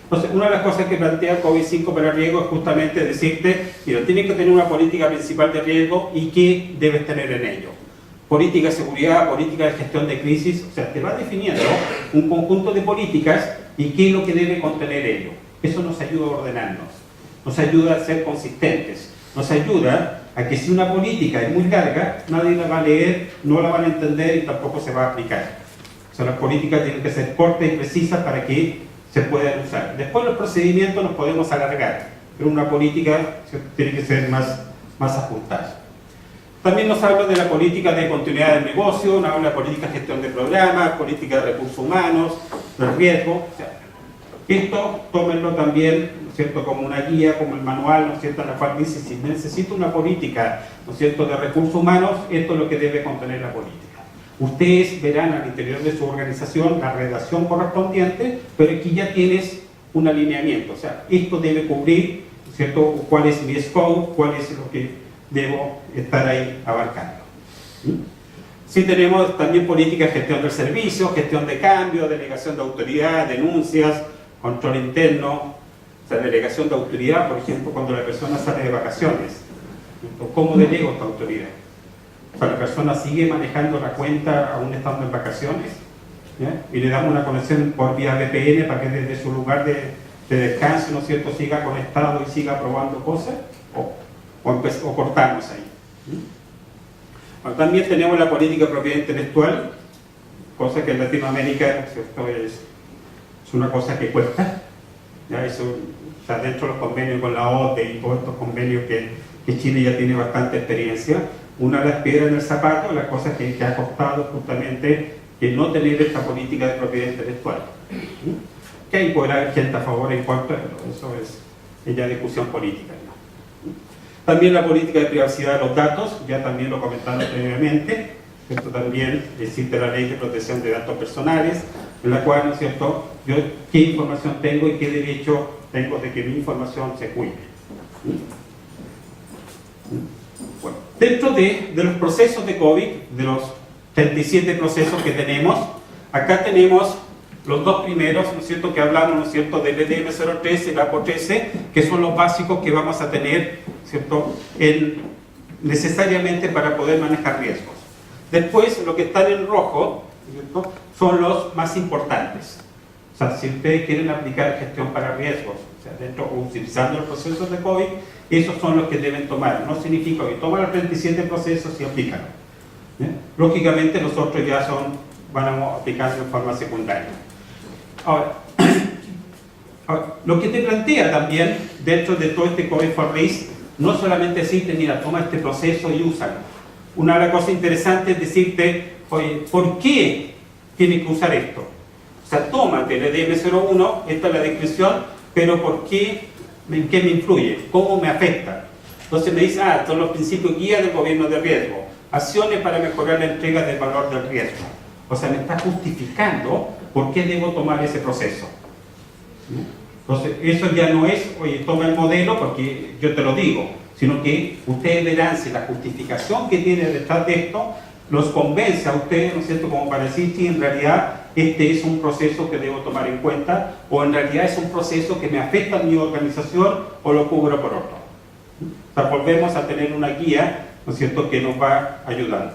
[SPEAKER 1] Entonces, una de las cosas que plantea COVID-5 para riesgo es justamente decirte, mira, tienes que tener una política principal de riesgo y qué debes tener en ello. Política de seguridad, política de gestión de crisis, o sea, te va definiendo un conjunto de políticas y qué es lo que debe contener ello. Eso nos ayuda a ordenarnos, nos ayuda a ser consistentes, nos ayuda a que si una política es muy larga, nadie la va a leer, no la van a entender y tampoco se va a aplicar. O sea, las políticas tienen que ser cortas y precisas para que se puedan usar. Después los procedimientos los podemos alargar, pero una política tiene que ser más ajustada. También nos habla de la política de continuidad del negocio, nos habla de política de gestión de programas, política de recursos humanos, del riesgo. O sea, esto tómenlo también, ¿no es cierto?, como una guía, como el manual, ¿no es cierto?, en la cual dice, si necesito una política, ¿no es cierto?, de recursos humanos, esto es lo que debe contener la política. Ustedes verán al interior de su organización la redacción correspondiente, pero aquí ya tienes un alineamiento. O sea, esto debe cubrir, ¿no es cierto?, cuál es mi scope, cuál es lo que debo estar ahí abarcando. Sí tenemos también política de gestión del servicio, gestión de cambio, delegación de autoridad, denuncias, control interno, o sea, delegación de autoridad, por ejemplo, cuando la persona sale de vacaciones. ¿Cómo delego esta autoridad? O sea, la persona sigue manejando la cuenta aún estando en vacaciones, ¿ya?, y le damos una conexión por vía VPN para que desde su lugar de descanso, ¿no es cierto?, siga conectado y siga probando cosas, o cortamos ahí. Bueno, también tenemos la política de propiedad intelectual, cosa que en Latinoamérica, ¿no es cierto?, es una cosa que cuesta, ¿ya? Eso, o sea, dentro de los convenios con la OTE y todos estos convenios que Chile ya tiene bastante experiencia, una de las piedras en el zapato, las cosas que ha costado justamente que no tener esta política de propiedad intelectual. Que ahí podrá haber gente a favor y en contra, pero eso es ya discusión política, ¿no? También la política de privacidad de los datos, ya también lo comentaron previamente, esto también existe la ley de protección de datos personales, en la cual, ¿no es cierto?, yo qué información tengo y qué derecho tengo de que mi información se cuide. Bueno, dentro de los procesos de COVID, de los 37 procesos que tenemos, acá tenemos los dos primeros, ¿no es cierto?, que hablamos, ¿no es cierto?, del EDM03 y el APO13, que son los básicos que vamos a tener, ¿cierto?, necesariamente para poder manejar riesgos. Después, lo que está en rojo, ¿cierto?, son los más importantes. O sea, si ustedes quieren aplicar gestión para riesgos, o sea, dentro o utilizando los procesos de COVID, esos son los que deben tomar. No significa que toman los 37 procesos y aplican. Lógicamente, los otros ya van a aplicarse en forma secundaria. Ahora, lo que te plantea también dentro de todo este COVID for Risk, no solamente decirte, mira, toma este proceso y úsalo. Una de las cosas interesantes es decirte, oye, ¿por qué tienes que usar esto? O sea, tómate el EDM01, esta es la descripción, pero ¿por qué? ¿En qué me influye? ¿Cómo me afecta? Entonces me dice, son los principios guía del gobierno de riesgo. Acciones para mejorar la entrega del valor del riesgo. O sea, me está justificando por qué debo tomar ese proceso. Entonces, eso ya no es, oye, toma el modelo porque yo te lo digo, sino que ustedes verán si la justificación que tiene detrás de esto los convence a ustedes, ¿no es cierto?, como para decir si en realidad este es un proceso que debo tomar en cuenta o en realidad es un proceso que me afecta a mi organización o lo cubro por otro. O sea, volvemos a tener una guía, ¿no es cierto?, que nos va ayudando.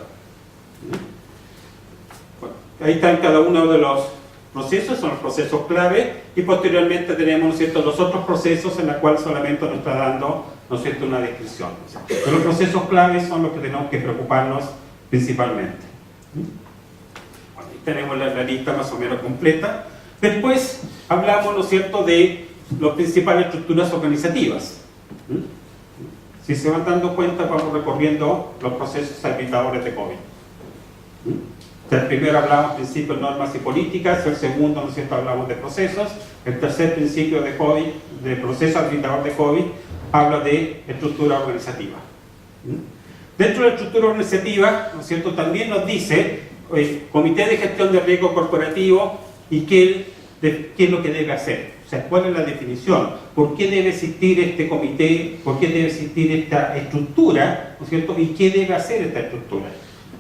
[SPEAKER 1] Bueno, ahí están cada uno de los procesos, son los procesos clave, y posteriormente tenemos, ¿no es cierto?, los otros procesos en los cuales solamente nos está dando, ¿no es cierto?, una descripción. Pero los procesos claves son los que tenemos que preocuparnos principalmente. Bueno, ahí tenemos la lista más o menos completa. Después hablamos, ¿no es cierto?, de las principales estructuras organizativas. Si se van dando cuenta, vamos recorriendo los procesos habilitadores de COVID. El primero hablamos de principios, normas y políticas. El segundo, ¿no es cierto?, hablamos de procesos. El tercer principio de COVID, de proceso habilitador de COVID, habla de estructura organizativa. Dentro de la estructura organizativa, ¿no es cierto?, también nos dice Comité de Gestión de Riesgo Corporativo y qué es lo que debe hacer. O sea, ¿cuál es la definición? ¿Por qué debe existir este comité? ¿Por qué debe existir esta estructura? ¿No es cierto? ¿Y qué debe hacer esta estructura?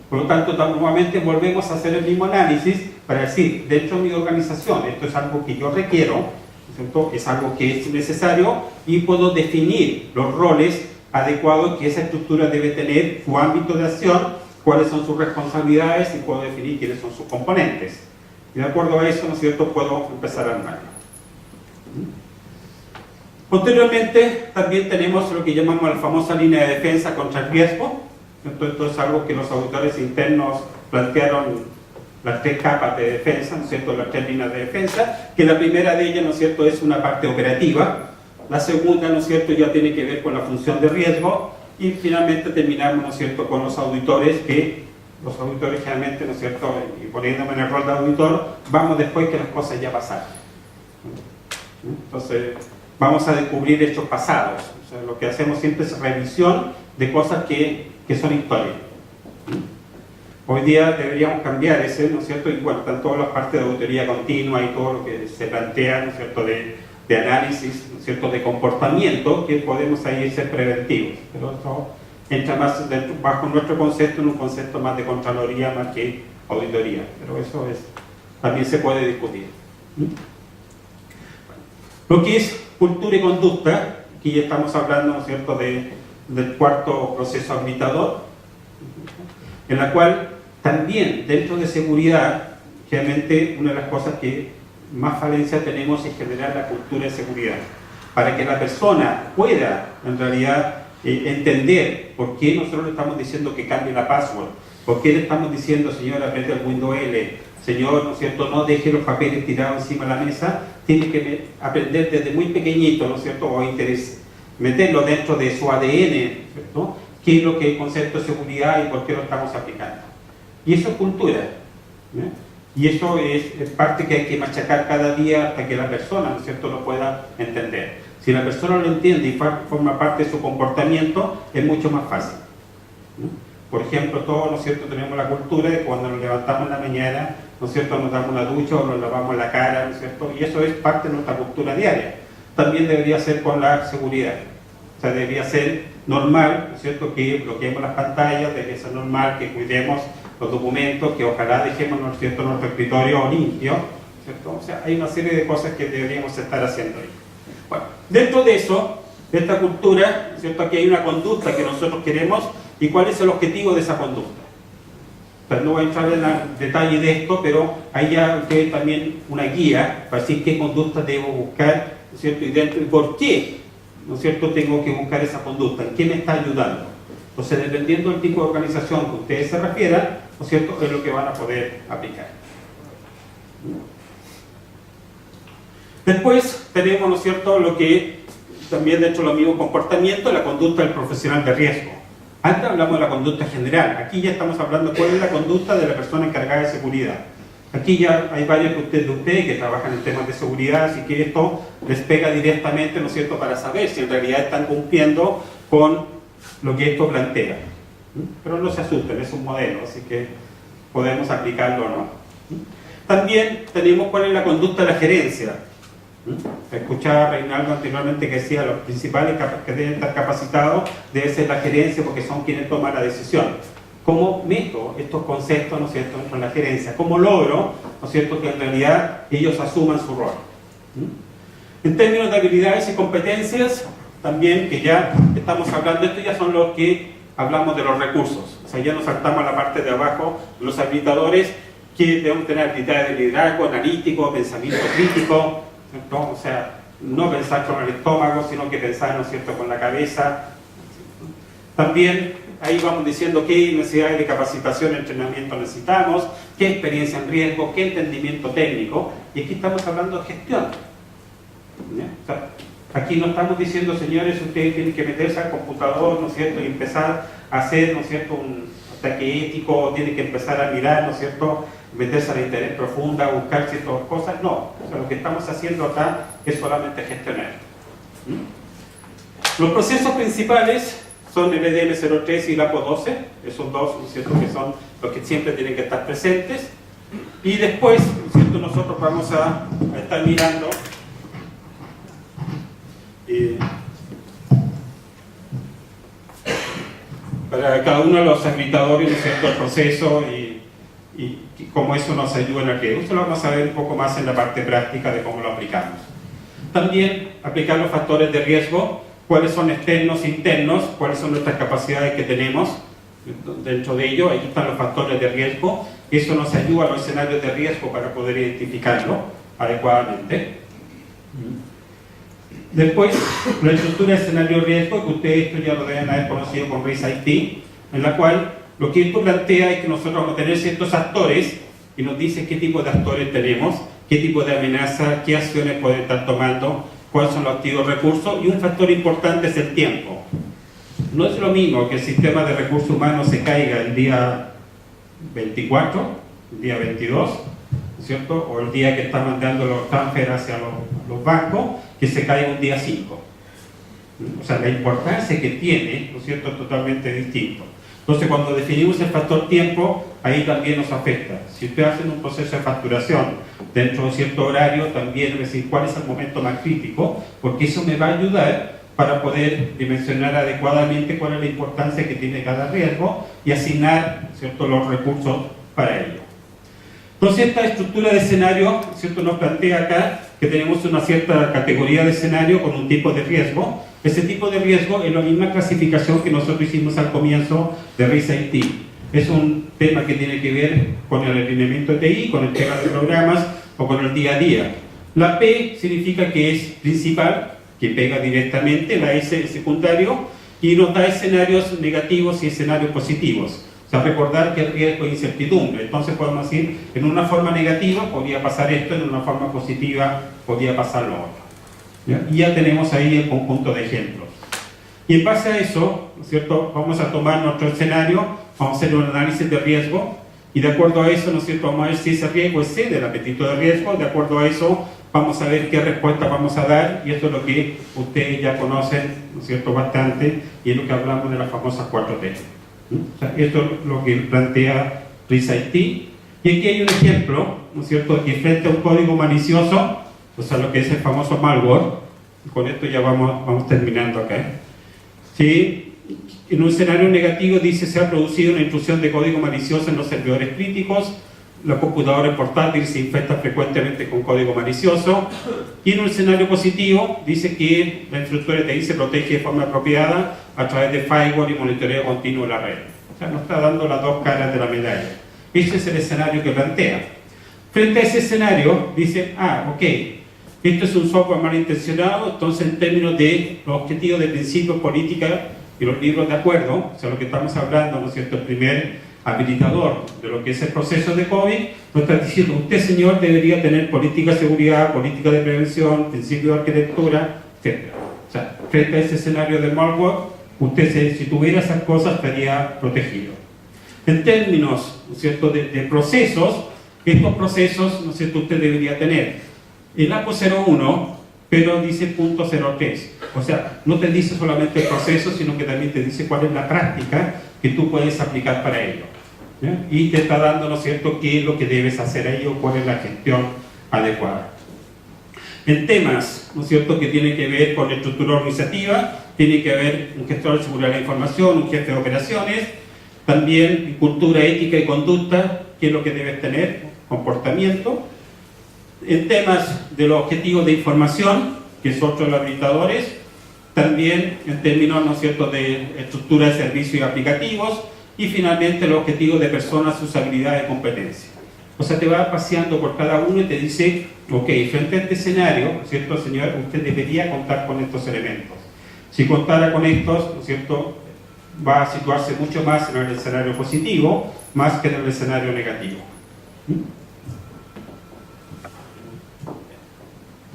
[SPEAKER 1] Por lo tanto, nuevamente volvemos a hacer el mismo análisis para decir, dentro de mi organización, esto es algo que yo requiero, ¿no es cierto?, es algo que es necesario y puedo definir los roles adecuados que esa estructura debe tener, su ámbito de acción, cuáles son sus responsabilidades y puedo definir quiénes son sus componentes. Y de acuerdo a eso, ¿no es cierto?, puedo empezar a armarlo. Posteriormente, también tenemos lo que llamamos la famosa línea de defensa contra el riesgo. Esto es algo que los auditores internos plantearon, las 3 capas de defensa, ¿no es cierto?, las 3 líneas de defensa, que la primera de ellas, ¿no es cierto?, es una parte operativa. La segunda, ¿no es cierto?, ya tiene que ver con la función de riesgo. Y finalmente terminamos, ¿no es cierto?, con los auditores, que los auditores generalmente, ¿no es cierto?, y poniéndome en el rol de auditor, vamos después que las cosas ya pasaron. Entonces, vamos a descubrir hechos pasados. O sea, lo que hacemos siempre es revisión de cosas que son historia. Hoy día deberíamos cambiar ese, ¿no es cierto?, y bueno, están todas las partes de auditoría continua y todo lo que se plantea, ¿no es cierto?, de análisis, ¿no es cierto?, de comportamiento, que podemos ahí ser preventivos. Pero eso entra más bajo nuestro concepto, en un concepto más de Contraloría más que auditoría. Pero eso también se puede discutir. Lo que es cultura y conducta, aquí ya estamos hablando, ¿no es cierto?, del cuarto proceso habilitador, en la cual también dentro de seguridad, realmente una de las cosas que más falencia tenemos es generar la cultura de seguridad, para que la persona pueda en realidad entender por qué nosotros le estamos diciendo que cambie la password, por qué le estamos diciendo, señor, apriete el Windows L, señor, ¿no es cierto?, no deje los papeles tirados encima de la mesa. Tiene que aprender desde muy pequeñito, ¿no es cierto?, o meterlo dentro de su ADN, ¿cierto?, qué es lo que es el concepto de seguridad y por qué lo estamos aplicando. Y eso es cultura, ¿eh? Y eso es parte que hay que machacar cada día hasta que la persona, ¿no es cierto?, lo pueda entender. Si la persona lo entiende y forma parte de su comportamiento, es mucho más fácil, ¿no? Por ejemplo, todos, ¿no es cierto?, tenemos la cultura de cuando nos levantamos en la mañana, ¿no es cierto?, nos damos una ducha o nos lavamos la cara, ¿no es cierto?, y eso es parte de nuestra cultura diaria. También debería ser con la seguridad. O sea, debería ser normal, ¿no es cierto?, que bloqueemos las pantallas, debería ser normal que cuidemos los documentos, que ojalá dejemos, ¿no es cierto?, nuestro escritorio limpio, ¿cierto? O sea, hay una serie de cosas que deberíamos estar haciendo ahí. Bueno, dentro de eso, de esta cultura, ¿cierto?, aquí hay una conducta que nosotros queremos y cuál es el objetivo de esa conducta. O sea, no voy a entrar en detalle de esto, pero hay ya ustedes también una guía para decir qué conducta debo buscar, ¿no es cierto?, y por qué, ¿no es cierto?, tengo que buscar esa conducta, en qué me está ayudando. Entonces, dependiendo del tipo de organización que ustedes se refieran, ¿no es cierto?, es lo que van a poder aplicar. Después tenemos, ¿no es cierto?, lo que también dentro de los mismos comportamientos, la conducta del profesional de riesgo. Antes hablamos de la conducta general, aquí ya estamos hablando de cuál es la conducta de la persona encargada de seguridad. Aquí ya hay varios de ustedes que trabajan en temas de seguridad, así que esto les pega directamente, ¿no es cierto?, para saber si en realidad están cumpliendo con lo que esto plantea. Pero no se asusten, es un modelo, así que podemos aplicarlo o no. También tenemos cuál es la conducta de la gerencia. Escuchaba a Reinaldo anteriormente que decía los principales que deben estar capacitados debe ser la gerencia porque son quienes toman la decisión. ¿Cómo meto estos conceptos, ¿no es cierto?, con la gerencia? ¿Cómo logro, ¿no es cierto?, que en realidad ellos asuman su rol? En términos de habilidades y competencias, también que ya estamos hablando, esto ya son los que hablamos de los recursos. O sea, ya nos saltamos a la parte de abajo, los habilitadores que deben tener habilidades de liderazgo, analítico, pensamiento crítico, ¿no? O sea, no pensar con el estómago, sino que pensar, ¿no es cierto?, con la cabeza. También ahí vamos diciendo qué necesidades de capacitación, entrenamiento necesitamos, qué experiencia en riesgo, qué entendimiento técnico, y aquí estamos hablando de gestión. O sea, aquí no estamos diciendo, señores, ustedes tienen que meterse al computador, ¿no es cierto?, y empezar a hacer, ¿no es cierto?, un ataque ético, tienen que empezar a mirar, ¿no es cierto?, meterse a la interés profunda, buscar ciertas cosas. No, o sea, lo que estamos haciendo acá es solamente gestionar. Los procesos principales son el EDM03 y el APO12, esos dos, ¿no es cierto?, que son los que siempre tienen que estar presentes. Y después, ¿no es cierto?, nosotros vamos a estar mirando para cada uno de los habilitadores, ¿no es cierto?, el proceso y cómo eso nos ayuda en el riesgo. Esto lo vamos a ver un poco más en la parte práctica de cómo lo aplicamos. También aplicar los factores de riesgo, cuáles son externos e internos, cuáles son nuestras capacidades que tenemos dentro de ello. Ahí están los factores de riesgo. Eso nos ayuda a los escenarios de riesgo para poder identificarlo adecuadamente. Después, la estructura de escenario de riesgo, que ustedes esto ya lo deben haber conocido con RIS-IT, en la cual lo que esto plantea es que nosotros vamos a tener ciertos actores y nos dice qué tipo de actores tenemos, qué tipo de amenaza, qué acciones pueden estar tomando, cuáles son los activos recursos, y un factor importante es el tiempo. No es lo mismo que el sistema de recursos humanos se caiga el día 24, el día 22, ¿cierto?, o el día que están mandando los transfer hacia los bancos, que se caiga un día 5. O sea, la importancia que tiene, ¿no es cierto?, es totalmente distinto. Entonces, cuando definimos el factor tiempo, ahí también nos afecta. Si ustedes hacen un proceso de facturación dentro de cierto horario, también es decir cuál es el momento más crítico, porque eso me va a ayudar para poder dimensionar adecuadamente cuál es la importancia que tiene cada riesgo y asignar, ¿cierto?, los recursos para ello. Entonces, esta estructura de escenario, ¿cierto?, nos plantea acá que tenemos una cierta categoría de escenario con un tipo de riesgo. Ese tipo de riesgo es la misma clasificación que nosotros hicimos al comienzo de RIS-IT. Es un tema que tiene que ver con el alineamiento de TI, con el tema de programas o con el día a día. La P significa que es principal, que pega directamente, la S es secundario, y nos da escenarios negativos y escenarios positivos. O sea, recordar que el riesgo es incertidumbre. Entonces podemos decir, en una forma negativa podría pasar esto, en una forma positiva podría pasar lo otro. ¿Ya? Y ya tenemos ahí el conjunto de ejemplos. Y en base a eso, ¿no es cierto?, vamos a tomar nuestro escenario, vamos a hacer un análisis de riesgo, y de acuerdo a eso, ¿no es cierto?, vamos a ver si ese riesgo excede el apetito de riesgo. De acuerdo a eso, vamos a ver qué respuesta vamos a dar, y esto es lo que ustedes ya conocen, ¿no es cierto?, bastante, y es lo que hablamos de las famosas 4T. O sea, esto es lo que plantea RISC-IT. Y aquí hay un ejemplo, ¿no es cierto?, que frente a un código malicioso, o sea, lo que es el famoso malware, y con esto ya vamos terminando acá. Si en un escenario negativo dice se ha producido una intrusión de código malicioso en los servidores críticos, la computadora portátil se infecta frecuentemente con código malicioso, y en un escenario positivo dice que la infraestructura TI se protege de forma apropiada a través de firewall y monitoreo continuo de la red. O sea, nos está dando las dos caras de la medalla. Ese es el escenario que plantea. Frente a ese escenario, dice, ok, esto es un software malintencionado, entonces en términos de los objetivos de principios, política y los libros de acuerdo, o sea, lo que estamos hablando, ¿no es cierto?, el primer habilitador de lo que es el proceso de COVID, nos está diciendo, usted, señor, debería tener política de seguridad, política de prevención, principios de arquitectura, etc. O sea, frente a ese escenario de malware, usted, si tuviera esas cosas, estaría protegido. En términos, ¿no es cierto?, de procesos, estos procesos, ¿no es cierto?, usted debería tener el APO 01, pero dice .03. O sea, no te dice solamente el proceso, sino que también te dice cuál es la práctica que tú puedes aplicar para ello. ¿Ya? Y te está dando, ¿no es cierto?, qué es lo que debes hacer ahí o cuál es la gestión adecuada. En temas, ¿no es cierto?, que tienen que ver con la estructura organizativa, tiene que haber un gestor de seguridad de la información, un jefe de operaciones, también cultura, ética y conducta, qué es lo que debes tener, comportamiento. En temas de los objetivos de información, que es otro de los habilitadores, también en términos, ¿no es cierto?, de estructura de servicios y aplicativos, y finalmente los objetivos de personas, sus habilidades y competencias. O sea, te va paseando por cada uno y te dice, ok, frente a este escenario, ¿no es cierto, señor?, usted debería contar con estos elementos. Si contara con estos, ¿no es cierto?, va a situarse mucho más en el escenario positivo, más que en el escenario negativo.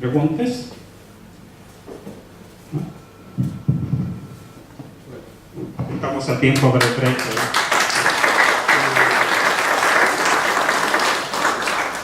[SPEAKER 1] ¿Preguntas? Estamos a tiempo para el break.